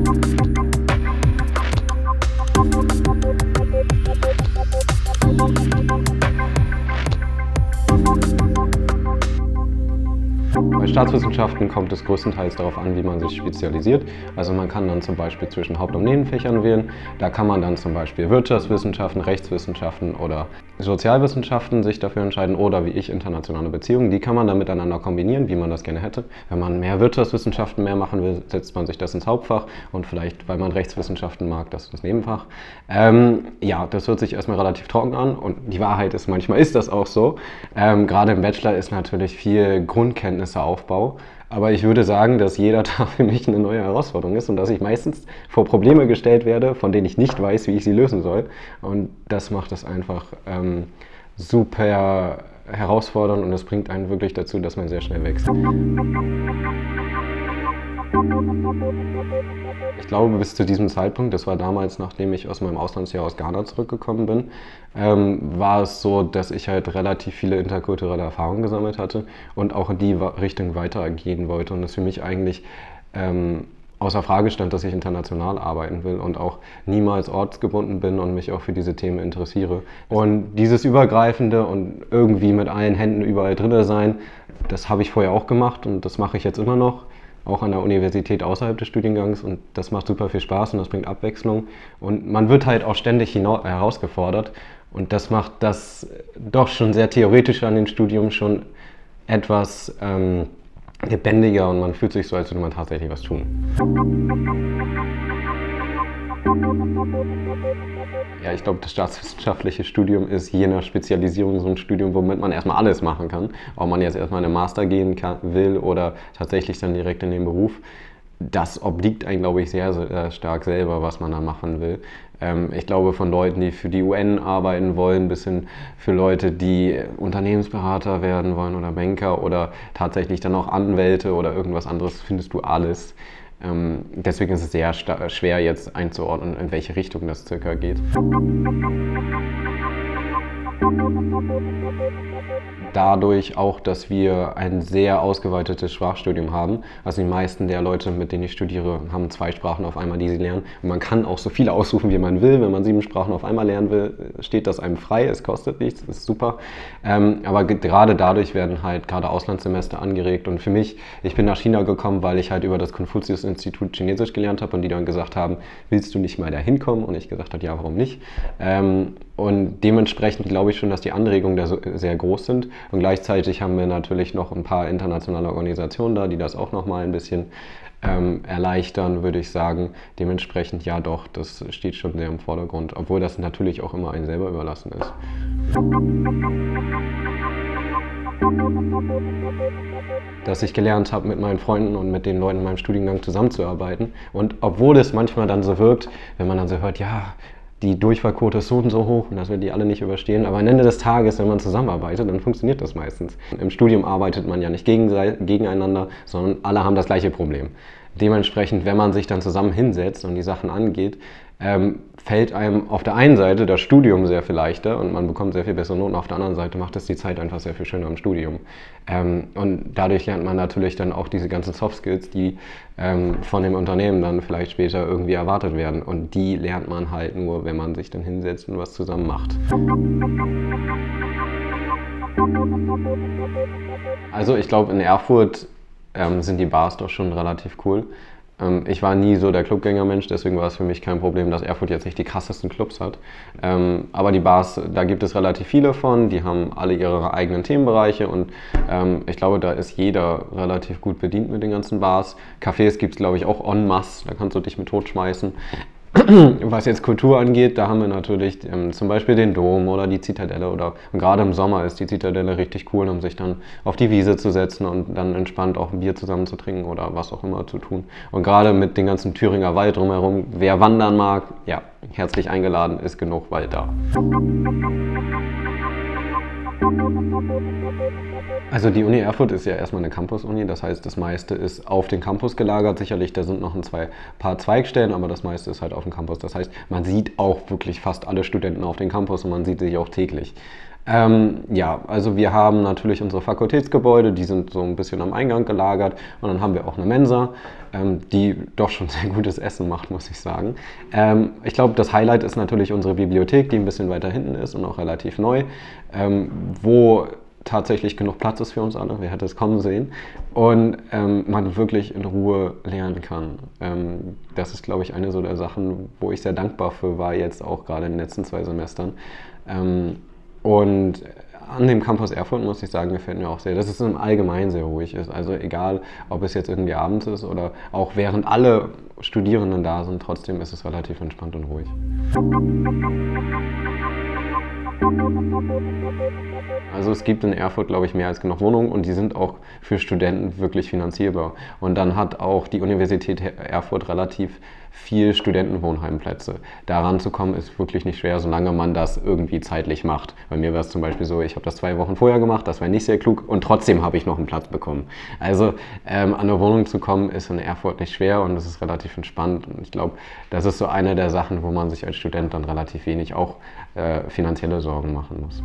Bei Staatswissenschaften kommt es größtenteils darauf an, wie man sich spezialisiert. Also man kann dann zum Beispiel zwischen Haupt- und Nebenfächern wählen. Da kann man dann zum Beispiel Wirtschaftswissenschaften, Rechtswissenschaften oder Sozialwissenschaften sich dafür entscheiden oder wie ich internationale Beziehungen. Die kann man dann miteinander kombinieren, wie man das gerne hätte. Wenn man mehr Wirtschaftswissenschaften mehr machen will, setzt man sich das ins Hauptfach und vielleicht, weil man Rechtswissenschaften mag, das Nebenfach. Ja, das hört sich erstmal relativ trocken an und die Wahrheit ist, manchmal ist das auch so. Gerade im Bachelor ist natürlich viel Grundkenntniseaufbau, aber ich würde sagen, dass jeder Tag für mich eine neue Herausforderung ist und dass ich meistens vor Probleme gestellt werde, von denen ich nicht weiß, wie ich sie lösen soll. Und das macht es einfach super herausfordernd und es bringt einen wirklich dazu, dass man sehr schnell wächst. Ich glaube, bis zu diesem Zeitpunkt, das war damals, nachdem ich aus meinem Auslandsjahr aus Ghana zurückgekommen bin, war es so, dass ich halt relativ viele interkulturelle Erfahrungen gesammelt hatte und auch in die Richtung weitergehen wollte und es für mich eigentlich außer Frage stand, dass ich international arbeiten will und auch niemals ortsgebunden bin und mich auch für diese Themen interessiere. Und dieses Übergreifende und irgendwie mit allen Händen überall drin sein, das habe ich vorher auch gemacht und das mache ich jetzt immer noch. Auch an der Universität außerhalb des Studiengangs und das macht super viel Spaß und das bringt Abwechslung und man wird halt auch ständig herausgefordert und das macht das doch schon sehr theoretische an dem Studium schon etwas lebendiger und man fühlt sich so, als würde man tatsächlich was tun. Ja, ich glaube, das staatswissenschaftliche Studium ist je nach Spezialisierung so ein Studium, womit man erstmal alles machen kann. Ob man jetzt erstmal in einen Master gehen will oder tatsächlich dann direkt in den Beruf. Das obliegt einem, glaube ich, sehr, sehr stark selber, was man da machen will. Ich glaube, von Leuten, die für die UN arbeiten wollen, bis hin für Leute, die Unternehmensberater werden wollen oder Banker oder tatsächlich dann auch Anwälte oder irgendwas anderes, findest du alles. Deswegen ist es sehr schwer jetzt einzuordnen, in welche Richtung das circa geht. Dadurch auch, dass wir ein sehr ausgeweitetes Sprachstudium haben. Also die meisten der Leute, mit denen ich studiere, haben 2 Sprachen auf einmal, die sie lernen. Und man kann auch so viele aussuchen, wie man will. Wenn man 7 Sprachen auf einmal lernen will, steht das einem frei. Es kostet nichts, das ist super. Aber gerade dadurch werden halt gerade Auslandssemester angeregt. Und für mich, ich bin nach China gekommen, weil ich halt über das Konfuzius-Institut Chinesisch gelernt habe und die dann gesagt haben, willst du nicht mal da hinkommen? Und ich gesagt habe, ja, warum nicht? Und dementsprechend glaube ich schon, dass die Anregungen da sehr groß sind. Und gleichzeitig haben wir natürlich noch ein paar internationale Organisationen da, die das auch nochmal ein bisschen erleichtern, würde ich sagen. Dementsprechend ja doch, das steht schon sehr im Vordergrund, obwohl das natürlich auch immer einem selber überlassen ist. Dass ich gelernt habe, mit meinen Freunden und mit den Leuten in meinem Studiengang zusammenzuarbeiten. Und obwohl es manchmal dann so wirkt, wenn man dann so hört, ja, die Durchfallquote ist so und so hoch und dass wir die alle nicht überstehen. Aber am Ende des Tages, wenn man zusammenarbeitet, dann funktioniert das meistens. Im Studium arbeitet man ja nicht gegeneinander, sondern alle haben das gleiche Problem. Dementsprechend, wenn man sich dann zusammen hinsetzt und die Sachen angeht, fällt einem auf der einen Seite das Studium sehr viel leichter und man bekommt sehr viel bessere Noten. Auf der anderen Seite macht es die Zeit einfach sehr viel schöner im Studium. Und dadurch lernt man natürlich dann auch diese ganzen Soft Skills, die von dem Unternehmen dann vielleicht später irgendwie erwartet werden. Und die lernt man halt nur, wenn man sich dann hinsetzt und was zusammen macht. Also ich glaube, in Erfurt sind die Bars doch schon relativ cool. Ich war nie so der Clubgängermensch, deswegen war es für mich kein Problem, dass Erfurt jetzt nicht die krassesten Clubs hat. Aber die Bars, da gibt es relativ viele von, die haben alle ihre eigenen Themenbereiche und ich glaube, da ist jeder relativ gut bedient mit den ganzen Bars. Cafés gibt es, glaube ich, auch en masse, da kannst du dich mit totschmeißen. Was jetzt Kultur angeht, da haben wir natürlich zum Beispiel den Dom oder die Zitadelle und gerade im Sommer ist die Zitadelle richtig cool, um sich dann auf die Wiese zu setzen und dann entspannt auch ein Bier zusammen zu trinken oder was auch immer zu tun. Und gerade mit dem ganzen Thüringer Wald drumherum, wer wandern mag, ja, herzlich eingeladen, ist genug Wald da. Also die Uni Erfurt ist ja erstmal eine Campus-Uni, das heißt, das meiste ist auf den Campus gelagert. Sicherlich, da sind noch paar Zweigstellen, aber das meiste ist halt auf dem Campus. Das heißt, man sieht auch wirklich fast alle Studenten auf dem Campus und man sieht sich auch täglich. Ja, also wir haben natürlich unsere Fakultätsgebäude, die sind so ein bisschen am Eingang gelagert und dann haben wir auch eine Mensa, die doch schon sehr gutes Essen macht, muss ich sagen. Ich glaube, das Highlight ist natürlich unsere Bibliothek, die ein bisschen weiter hinten ist und auch relativ neu, wo tatsächlich genug Platz ist für uns alle, wer hätte es kommen sehen, und man wirklich in Ruhe lernen kann. Das ist, glaube ich, eine so der Sachen, wo ich sehr dankbar für war, jetzt auch gerade in den letzten 2 Semestern. Und an dem Campus Erfurt muss ich sagen, gefällt mir auch sehr, dass es im Allgemeinen sehr ruhig ist. Also egal, ob es jetzt irgendwie abends ist oder auch während alle Studierenden da sind, trotzdem ist es relativ entspannt und ruhig. Also es gibt in Erfurt, glaube ich, mehr als genug Wohnungen und die sind auch für Studenten wirklich finanzierbar. Und dann hat auch die Universität Erfurt relativ viel Studentenwohnheimplätze. Daran zu kommen ist wirklich nicht schwer, solange man das irgendwie zeitlich macht. Bei mir war es zum Beispiel so, ich habe das 2 Wochen vorher gemacht, das war nicht sehr klug und trotzdem habe ich noch einen Platz bekommen. Also an eine Wohnung zu kommen ist in Erfurt nicht schwer und es ist relativ entspannt. Und ich glaube, das ist so eine der Sachen, wo man sich als Student dann relativ wenig auch finanzielle Sorgen machen muss.